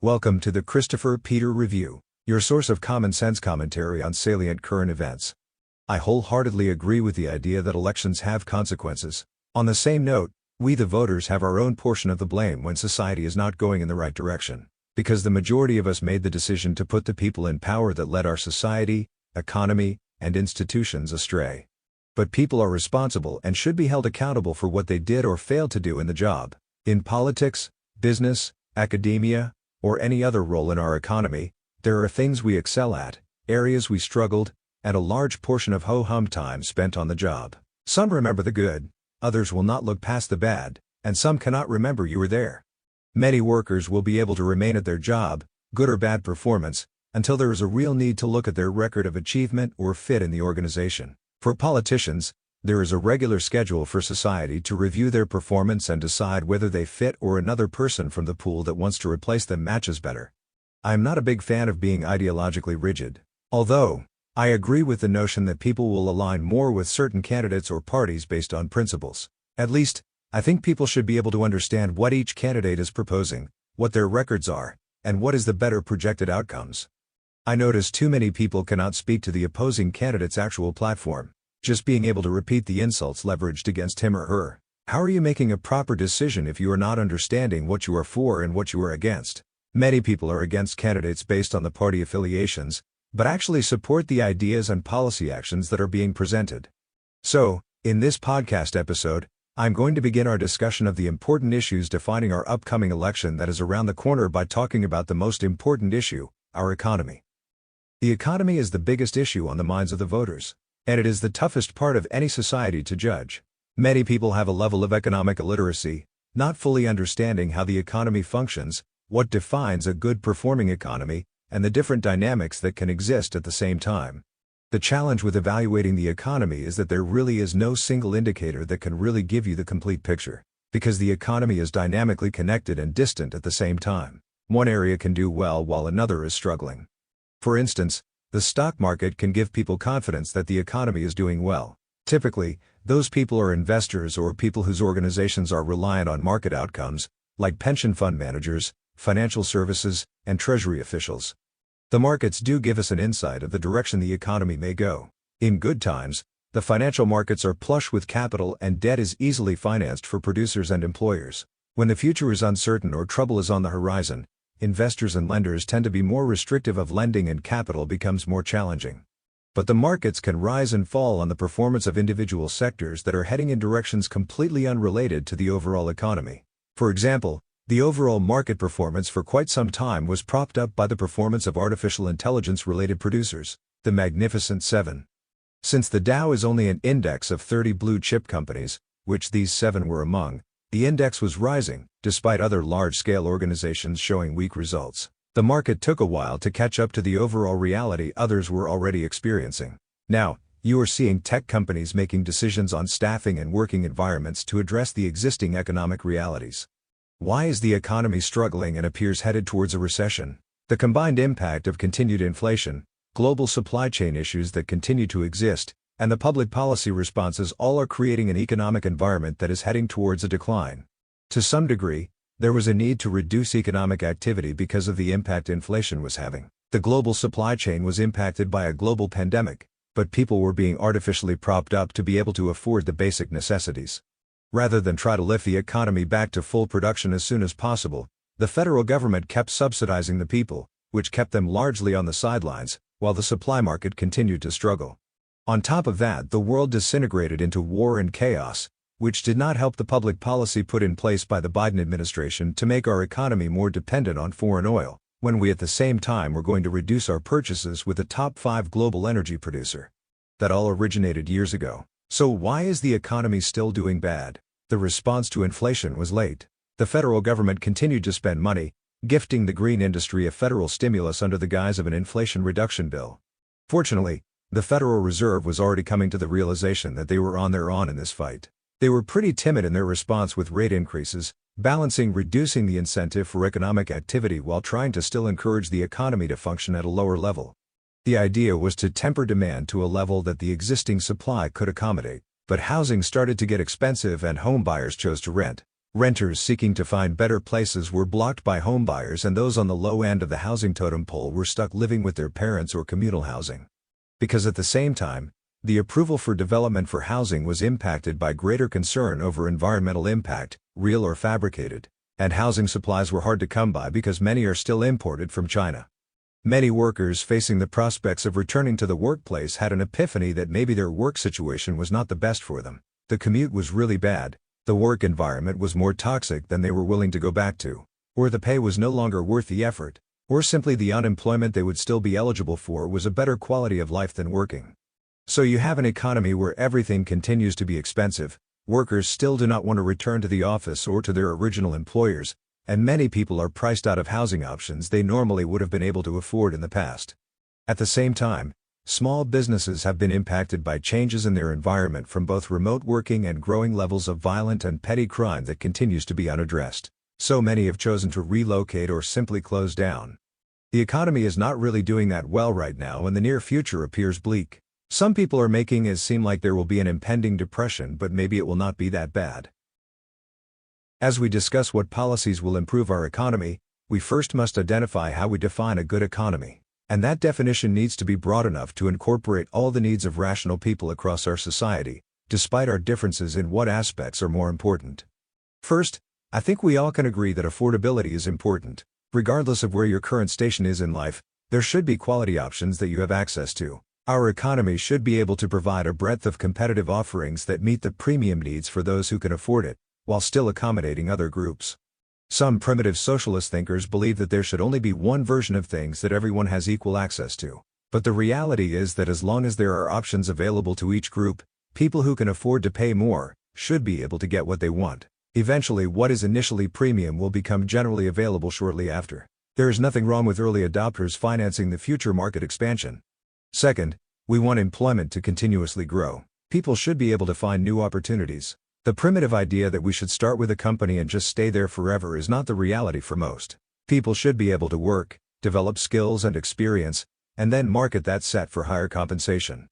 Welcome to the Christopher Peter Review, your source of common sense commentary on salient current events. I wholeheartedly agree with the idea that elections have consequences. On the same note, we the voters have our own portion of the blame when society is not going in the right direction, because the majority of us made the decision to put the people in power that led our society, economy, and institutions astray. But people are responsible and should be held accountable for what they did or failed to do in the job. In politics, business, academia, or any other role in our economy, there are things we excel at, areas we struggled, and a large portion of ho-hum time spent on the job. Some remember the good, others will not look past the bad, and some cannot remember you were there. Many workers will be able to remain at their job, good or bad performance, until there is a real need to look at their record of achievement or fit in the organization. For politicians, there is a regular schedule for society to review their performance and decide whether they fit or another person from the pool that wants to replace them matches better. I am not a big fan of being ideologically rigid, although I agree with the notion that people will align more with certain candidates or parties based on principles. At least, I think people should be able to understand what each candidate is proposing, what their records are, and what is the better projected outcomes. I notice too many people cannot speak to the opposing candidate's actual platform, just being able to repeat the insults leveraged against him or her. How are you making a proper decision if you are not understanding what you are for and what you are against? Many people are against candidates based on the party affiliations, but actually support the ideas and policy actions that are being presented. So, in this podcast episode, I'm going to begin our discussion of the important issues defining our upcoming election that is around the corner by talking about the most important issue, our economy. The economy is the biggest issue on the minds of the voters, and it is the toughest part of any society to judge. Many people have a level of economic illiteracy, not fully understanding how the economy functions, what defines a good performing economy, and the different dynamics that can exist at the same time. The challenge with evaluating the economy is that there really is no single indicator that can really give you the complete picture, because the economy is dynamically connected and distant at the same time. One area can do well while another is struggling. For instance, the stock market can give people confidence that the economy is doing well. Typically, those people are investors or people whose organizations are reliant on market outcomes, like pension fund managers, financial services, and treasury officials. The markets do give us an insight of the direction the economy may go. In good times, the financial markets are plush with capital and debt is easily financed for producers and employers. When the future is uncertain or trouble is on the horizon, investors and lenders tend to be more restrictive of lending and capital becomes more challenging. But the markets can rise and fall on the performance of individual sectors that are heading in directions completely unrelated to the overall economy. For example, the overall market performance for quite some time was propped up by the performance of artificial intelligence-related producers, the Magnificent Seven. Since the Dow is only an index of 30 blue-chip companies, which these seven were among, the index was rising, despite other large-scale organizations showing weak results. The market took a while to catch up to the overall reality others were already experiencing. Now, you are seeing tech companies making decisions on staffing and working environments to address the existing economic realities. Why is the economy struggling and appears headed towards a recession? The combined impact of continued inflation, global supply chain issues that continue to exist, and the public policy responses all are creating an economic environment that is heading towards a decline. To some degree, there was a need to reduce economic activity because of the impact inflation was having. The global supply chain was impacted by a global pandemic, but people were being artificially propped up to be able to afford the basic necessities. Rather than try to lift the economy back to full production as soon as possible, the federal government kept subsidizing the people, which kept them largely on the sidelines, while the supply market continued to struggle. On top of that, the world disintegrated into war and chaos, which did not help the public policy put in place by the Biden administration to make our economy more dependent on foreign oil, when we at the same time were going to reduce our purchases with a top 5 global energy producer. That all originated years ago. So why is the economy still doing bad? The response to inflation was late. The federal government continued to spend money, gifting the green industry a federal stimulus under the guise of an inflation reduction bill. Fortunately, the Federal Reserve was already coming to the realization that they were on their own in this fight. They were pretty timid in their response with rate increases, balancing reducing the incentive for economic activity while trying to still encourage the economy to function at a lower level. The idea was to temper demand to a level that the existing supply could accommodate, but housing started to get expensive and home buyers chose to rent, Renters seeking to find better places were blocked by homebuyers, and those on the low end of the housing totem pole were stuck living with their parents or communal housing. Because at the same time, the approval for development for housing was impacted by greater concern over environmental impact, real or fabricated, and housing supplies were hard to come by because many are still imported from China. Many workers facing the prospects of returning to the workplace had an epiphany that maybe their work situation was not the best for them. The commute was really bad, the work environment was more toxic than they were willing to go back to, or the pay was no longer worth the effort, or simply the unemployment they would still be eligible for was a better quality of life than working. So you have an economy where everything continues to be expensive, workers still do not want to return to the office or to their original employers, and many people are priced out of housing options they normally would have been able to afford in the past. At the same time, small businesses have been impacted by changes in their environment from both remote working and growing levels of violent and petty crime that continues to be unaddressed. So many have chosen to relocate or simply close down. The economy is not really doing that well right now, and the near future appears bleak. Some people are making it seem like there will be an impending depression, but maybe it will not be that bad. As we discuss what policies will improve our economy, we first must identify how we define a good economy. And that definition needs to be broad enough to incorporate all the needs of rational people across our society, despite our differences in what aspects are more important. First, I think we all can agree that affordability is important. Regardless of where your current station is in life, there should be quality options that you have access to. Our economy should be able to provide a breadth of competitive offerings that meet the premium needs for those who can afford it, while still accommodating other groups. Some primitive socialist thinkers believe that there should only be one version of things that everyone has equal access to. But the reality is that as long as there are options available to each group, people who can afford to pay more should be able to get what they want. Eventually, what is initially premium will become generally available shortly after. There is nothing wrong with early adopters financing the future market expansion. Second, we want employment to continuously grow. People should be able to find new opportunities. The primitive idea that we should start with a company and just stay there forever is not the reality for most. People should be able to work, develop skills and experience, and then market that set for higher compensation.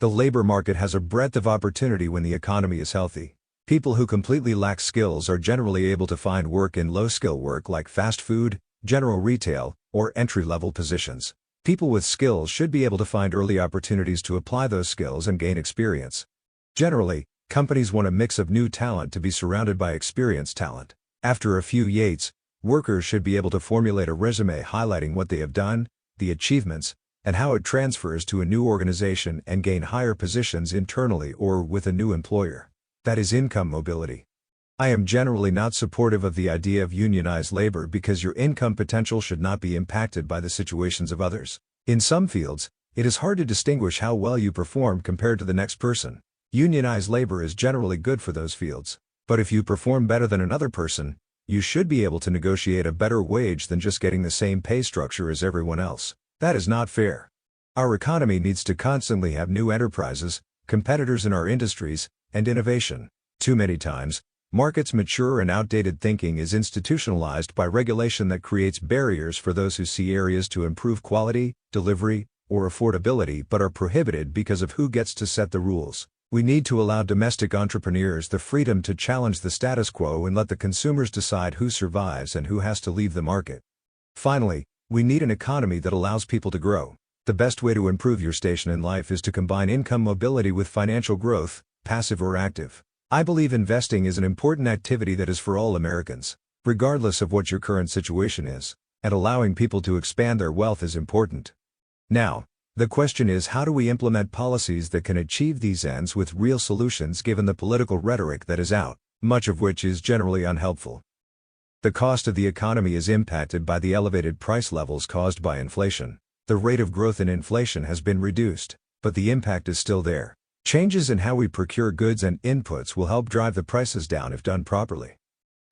The labor market has a breadth of opportunity when the economy is healthy. People who completely lack skills are generally able to find work in low-skill work like fast food, general retail, or entry-level positions. People with skills should be able to find early opportunities to apply those skills and gain experience. Generally, companies want a mix of new talent to be surrounded by experienced talent. After a few years, workers should be able to formulate a resume highlighting what they have done, the achievements, and how it transfers to a new organization and gain higher positions internally or with a new employer. That is income mobility. I am generally not supportive of the idea of unionized labor because your income potential should not be impacted by the situations of others. In some fields, it is hard to distinguish how well you perform compared to the next person. Unionized labor is generally good for those fields. But if you perform better than another person, you should be able to negotiate a better wage than just getting the same pay structure as everyone else. That is not fair. Our economy needs to constantly have new enterprises, competitors in our industries, and innovation. Too many times, markets mature and outdated thinking is institutionalized by regulation that creates barriers for those who see areas to improve quality, delivery, or affordability but are prohibited because of who gets to set the rules. We need to allow domestic entrepreneurs the freedom to challenge the status quo and let the consumers decide who survives and who has to leave the market. Finally, we need an economy that allows people to grow. The best way to improve your station in life is to combine income mobility with financial growth, passive or active. I believe investing is an important activity that is for all Americans, regardless of what your current situation is, and allowing people to expand their wealth is important. Now, the question is, how do we implement policies that can achieve these ends with real solutions given the political rhetoric that is out, much of which is generally unhelpful? The cost of the economy is impacted by the elevated price levels caused by inflation. The rate of growth in inflation has been reduced, but the impact is still there. Changes in how we procure goods and inputs will help drive the prices down if done properly.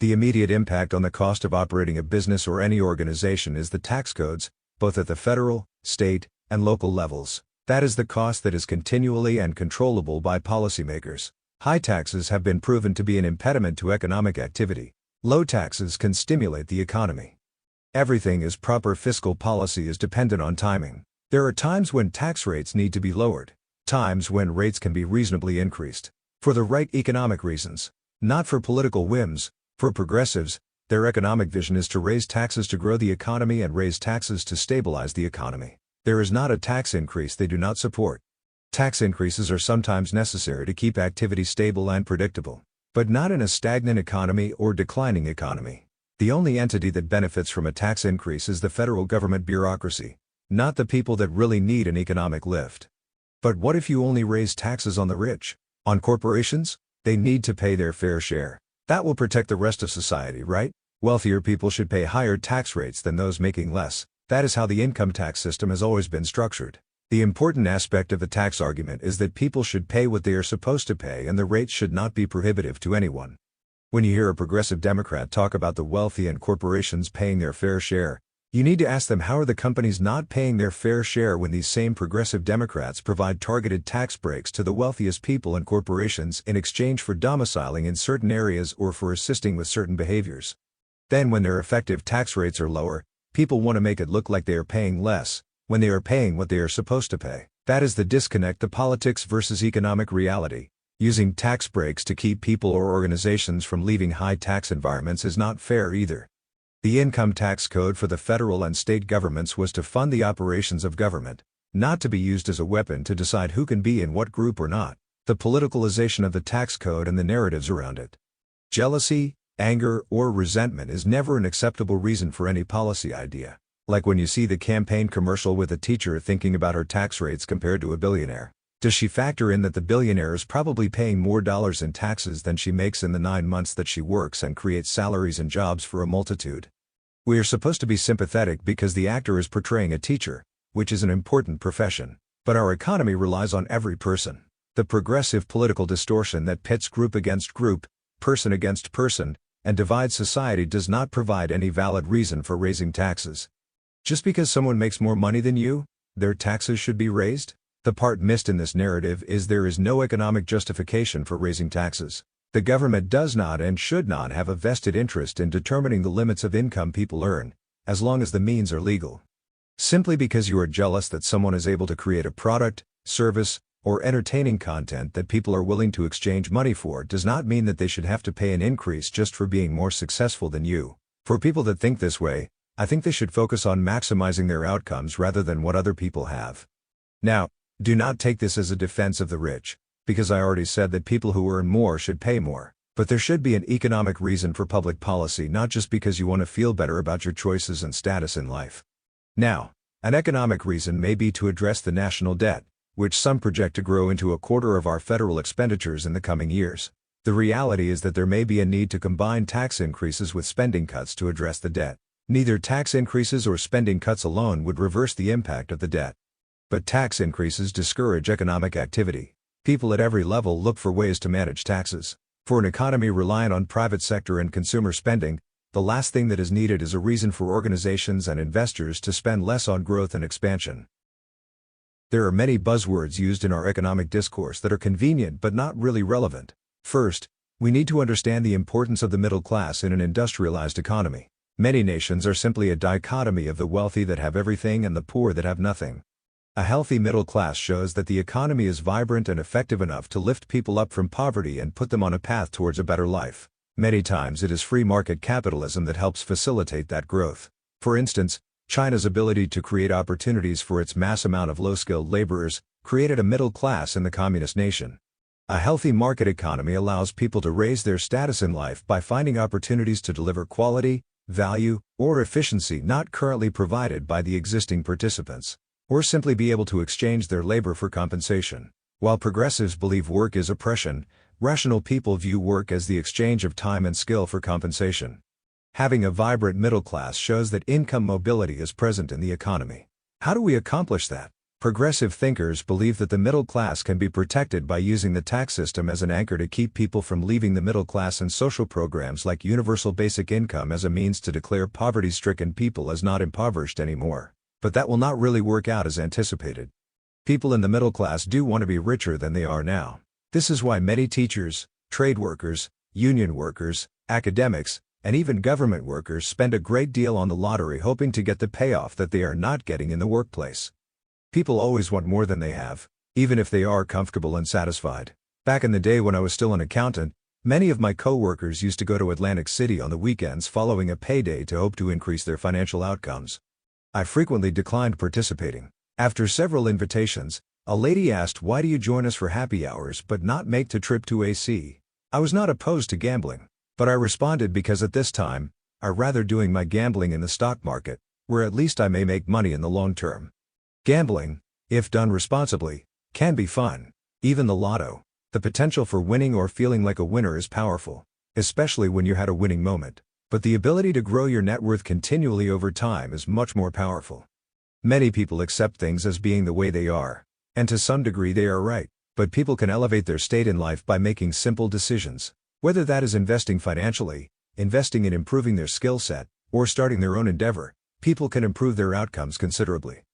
The immediate impact on the cost of operating a business or any organization is the tax codes, both at the federal, state, and local levels. That is the cost that is continually and controllable by policymakers. High taxes have been proven to be an impediment to economic activity. Low taxes can stimulate the economy. Everything is proper fiscal policy is dependent on timing. There are times when tax rates need to be lowered, times when rates can be reasonably increased. For the right economic reasons, not for political whims, For progressives, their economic vision is to raise taxes to grow the economy and raise taxes to stabilize the economy. There is not a tax increase they do not support. Tax increases are sometimes necessary to keep activity stable and predictable, but not in a stagnant economy or declining economy. The only entity that benefits from a tax increase is the federal government bureaucracy, not the people that really need an economic lift. But what if you only raise taxes on the rich? On corporations? They need to pay their fair share. That will protect the rest of society, right? Wealthier people should pay higher tax rates than those making less. That is how the income tax system has always been structured. The important aspect of the tax argument is that people should pay what they are supposed to pay and the rates should not be prohibitive to anyone. When you hear a progressive Democrat talk about the wealthy and corporations paying their fair share, you need to ask them, how are the companies not paying their fair share when these same progressive Democrats provide targeted tax breaks to the wealthiest people and corporations in exchange for domiciling in certain areas or for assisting with certain behaviors? Then when their effective tax rates are lower, people want to make it look like they are paying less, when they are paying what they are supposed to pay. That is the disconnect, the politics versus economic reality. Using tax breaks to keep people or organizations from leaving high-tax environments is not fair either. The income tax code for the federal and state governments was to fund the operations of government, not to be used as a weapon to decide who can be in what group or not. The politicalization of the tax code and the narratives around it. Jealousy, anger, or resentment is never an acceptable reason for any policy idea. Like when you see the campaign commercial with a teacher thinking about her tax rates compared to a billionaire. Does she factor in that the billionaire is probably paying more dollars in taxes than she makes in the 9 months that she works and creates salaries and jobs for a multitude? We are supposed to be sympathetic because the actor is portraying a teacher, which is an important profession. But our economy relies on every person. The progressive political distortion that pits group against group, person against person, and divides society does not provide any valid reason for raising taxes. Just because someone makes more money than you, their taxes should be raised? The part missed in this narrative is there is no economic justification for raising taxes. The government does not and should not have a vested interest in determining the limits of income people earn, as long as the means are legal. Simply because you are jealous that someone is able to create a product, service, or entertaining content that people are willing to exchange money for does not mean that they should have to pay an increase just for being more successful than you. For people that think this way, I think they should focus on maximizing their outcomes rather than what other people have. Now, do not take this as a defense of the rich, because I already said that people who earn more should pay more. But there should be an economic reason for public policy, not just because you want to feel better about your choices and status in life. Now, an economic reason may be to address the national debt, which some project to grow into a quarter of our federal expenditures in the coming years. The reality is that there may be a need to combine tax increases with spending cuts to address the debt. Neither tax increases or spending cuts alone would reverse the impact of the debt. But tax increases discourage economic activity. People at every level look for ways to manage taxes. For an economy reliant on private sector and consumer spending, the last thing that is needed is a reason for organizations and investors to spend less on growth and expansion. There are many buzzwords used in our economic discourse that are convenient but not really relevant. First, we need to understand the importance of the middle class in an industrialized economy. Many nations are simply a dichotomy of the wealthy that have everything and the poor that have nothing. A healthy middle class shows that the economy is vibrant and effective enough to lift people up from poverty and put them on a path towards a better life. Many times it is free market capitalism that helps facilitate that growth. For instance, China's ability to create opportunities for its mass amount of low-skilled laborers created a middle class in the communist nation. A healthy market economy allows people to raise their status in life by finding opportunities to deliver quality, value, or efficiency not currently provided by the existing participants, or simply be able to exchange their labor for compensation. While progressives believe work is oppression, rational people view work as the exchange of time and skill for compensation. Having a vibrant middle class shows that income mobility is present in the economy. How do we accomplish that? Progressive thinkers believe that the middle class can be protected by using the tax system as an anchor to keep people from leaving the middle class, and social programs like universal basic income as a means to declare poverty-stricken people as not impoverished anymore. But that will not really work out as anticipated. People in the middle class do want to be richer than they are now. This is why many teachers, trade workers, union workers, academics, and even government workers spend a great deal on the lottery hoping to get the payoff that they are not getting in the workplace. People always want more than they have, even if they are comfortable and satisfied. Back in the day when I was still an accountant, Many of my coworkers used to go to Atlantic City on the weekends following a payday to hope to increase their financial outcomes. I frequently declined participating. After several invitations, a lady asked, "Why do you join us for happy hours but not make the trip to AC?" I was not opposed to gambling, but I responded because at this time, I'd rather doing my gambling in the stock market, where at least I may make money in the long term. Gambling, if done responsibly, can be fun. Even the lotto. The potential for winning or feeling like a winner is powerful, especially when you had a winning moment. But the ability to grow your net worth continually over time is much more powerful. Many people accept things as being the way they are, and to some degree they are right, but people can elevate their state in life by making simple decisions. Whether that is investing financially, investing in improving their skill set, or starting their own endeavor, people can improve their outcomes considerably.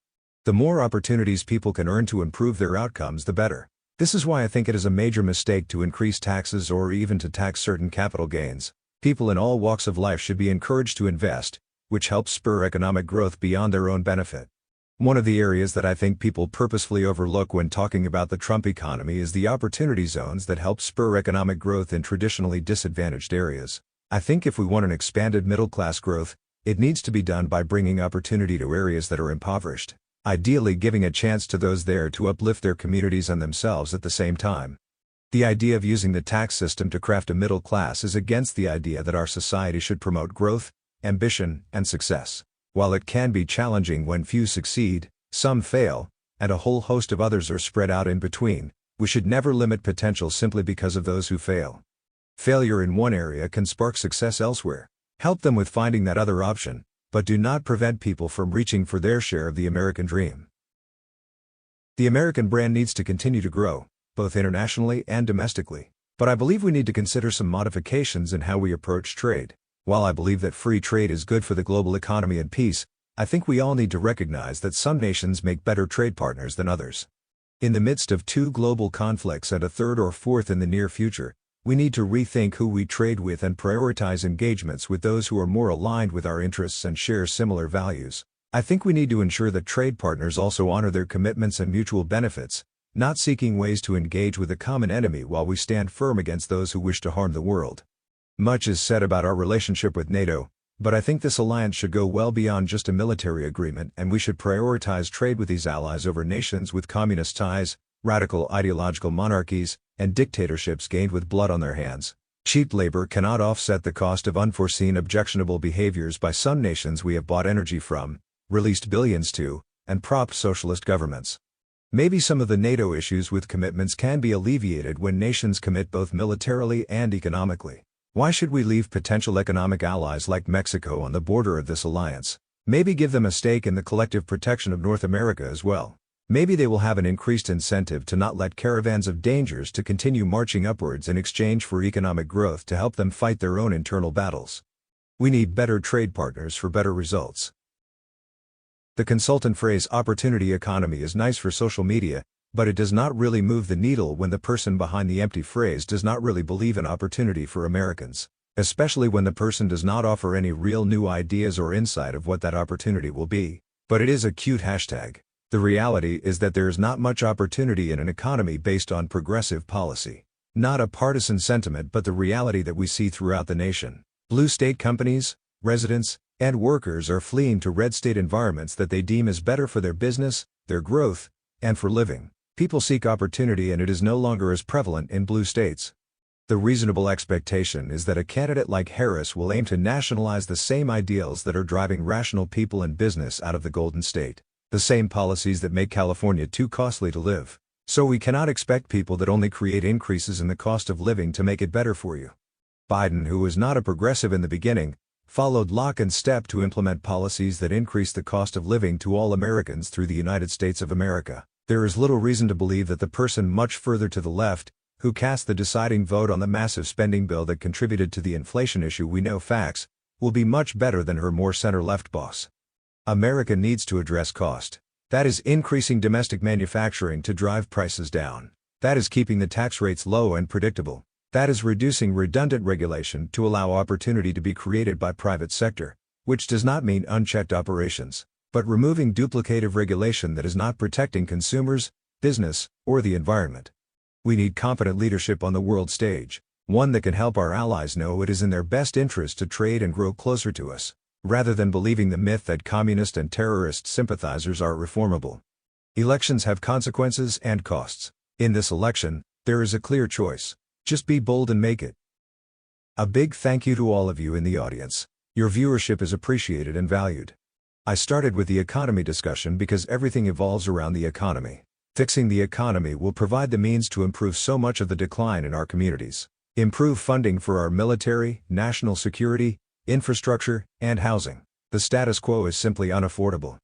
The more opportunities people can earn to improve their outcomes, the better. This is why I think it is a major mistake to increase taxes or even to tax certain capital gains. People in all walks of life should be encouraged to invest, which helps spur economic growth beyond their own benefit. One of the areas that I think people purposefully overlook when talking about the Trump economy is the opportunity zones that help spur economic growth in traditionally disadvantaged areas. I think if we want an expanded middle-class growth, it needs to be done by bringing opportunity to areas that are impoverished, ideally giving a chance to those there to uplift their communities and themselves at the same time. The idea of using the tax system to craft a middle class is against the idea that our society should promote growth, ambition, and success. While it can be challenging when few succeed, some fail, and a whole host of others are spread out in between, we should never limit potential simply because of those who fail. Failure in one area can spark success elsewhere. Help them with finding that other option, but do not prevent people from reaching for their share of the American dream. The American brand needs to continue to grow, both internationally and domestically, but I believe we need to consider some modifications in how we approach trade. While I believe that free trade is good for the global economy and peace, I think we all need to recognize that some nations make better trade partners than others. In the midst of two global conflicts and a third or fourth in the near future, we need to rethink who we trade with and prioritize engagements with those who are more aligned with our interests and share similar values. I think we need to ensure that trade partners also honor their commitments and mutual benefits, not seeking ways to engage with a common enemy while we stand firm against those who wish to harm the world. Much is said about our relationship with NATO, but I think this alliance should go well beyond just a military agreement, and we should prioritize trade with these allies over nations with communist ties, radical ideological monarchies, and dictatorships gained with blood on their hands. Cheap labor cannot offset the cost of unforeseen objectionable behaviors by some nations we have bought energy from, released billions to, and propped socialist governments. Maybe some of the NATO issues with commitments can be alleviated when nations commit both militarily and economically. Why should we leave potential economic allies like Mexico on the border of this alliance? Maybe give them a stake in the collective protection of North America as well. Maybe they will have an increased incentive to not let caravans of dangers to continue marching upwards in exchange for economic growth to help them fight their own internal battles. We need better trade partners for better results. The consultant phrase opportunity economy is nice for social media, but it does not really move the needle when the person behind the empty phrase does not really believe in opportunity for Americans, especially when the person does not offer any real new ideas or insight of what that opportunity will be. But it is a cute hashtag. The reality is that there is not much opportunity in an economy based on progressive policy. Not a partisan sentiment, but the reality that we see throughout the nation. Blue state companies, residents, and workers are fleeing to red state environments that they deem as better for their business, their growth, and for living. People seek opportunity, and it is no longer as prevalent in blue states. The reasonable expectation is that a candidate like Harris will aim to nationalize the same ideals that are driving rational people and business out of the Golden State. The same policies that make California too costly to live. So we cannot expect people that only create increases in the cost of living to make it better for you. Biden, who was not a progressive in the beginning, followed lock and step to implement policies that increase the cost of living to all Americans through the United States of America. There is little reason to believe that the person much further to the left, who cast the deciding vote on the massive spending bill that contributed to the inflation issue we know facts, will be much better than her more center-left boss. America needs to address cost. That is increasing domestic manufacturing to drive prices down. That is keeping the tax rates low and predictable. That is reducing redundant regulation to allow opportunity to be created by private sector, which does not mean unchecked operations, but removing duplicative regulation that is not protecting consumers, business, or the environment. We need competent leadership on the world stage. One that can help our allies know it is in their best interest to trade and grow closer to us, rather than believing the myth that communist and terrorist sympathizers are reformable. Elections have consequences and costs. In this election, there is a clear choice. Just be bold and make it. A big thank you to all of you in the audience. Your viewership is appreciated and valued. I started with the economy discussion because everything evolves around the economy. Fixing the economy will provide the means to improve so much of the decline in our communities. Improve funding for our military, national security, infrastructure, and housing. The status quo is simply unaffordable.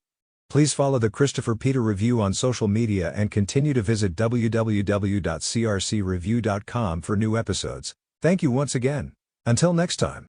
Please follow the Christopher Peter Review on social media and continue to visit www.crcreview.com for new episodes. Thank you once again. Until next time.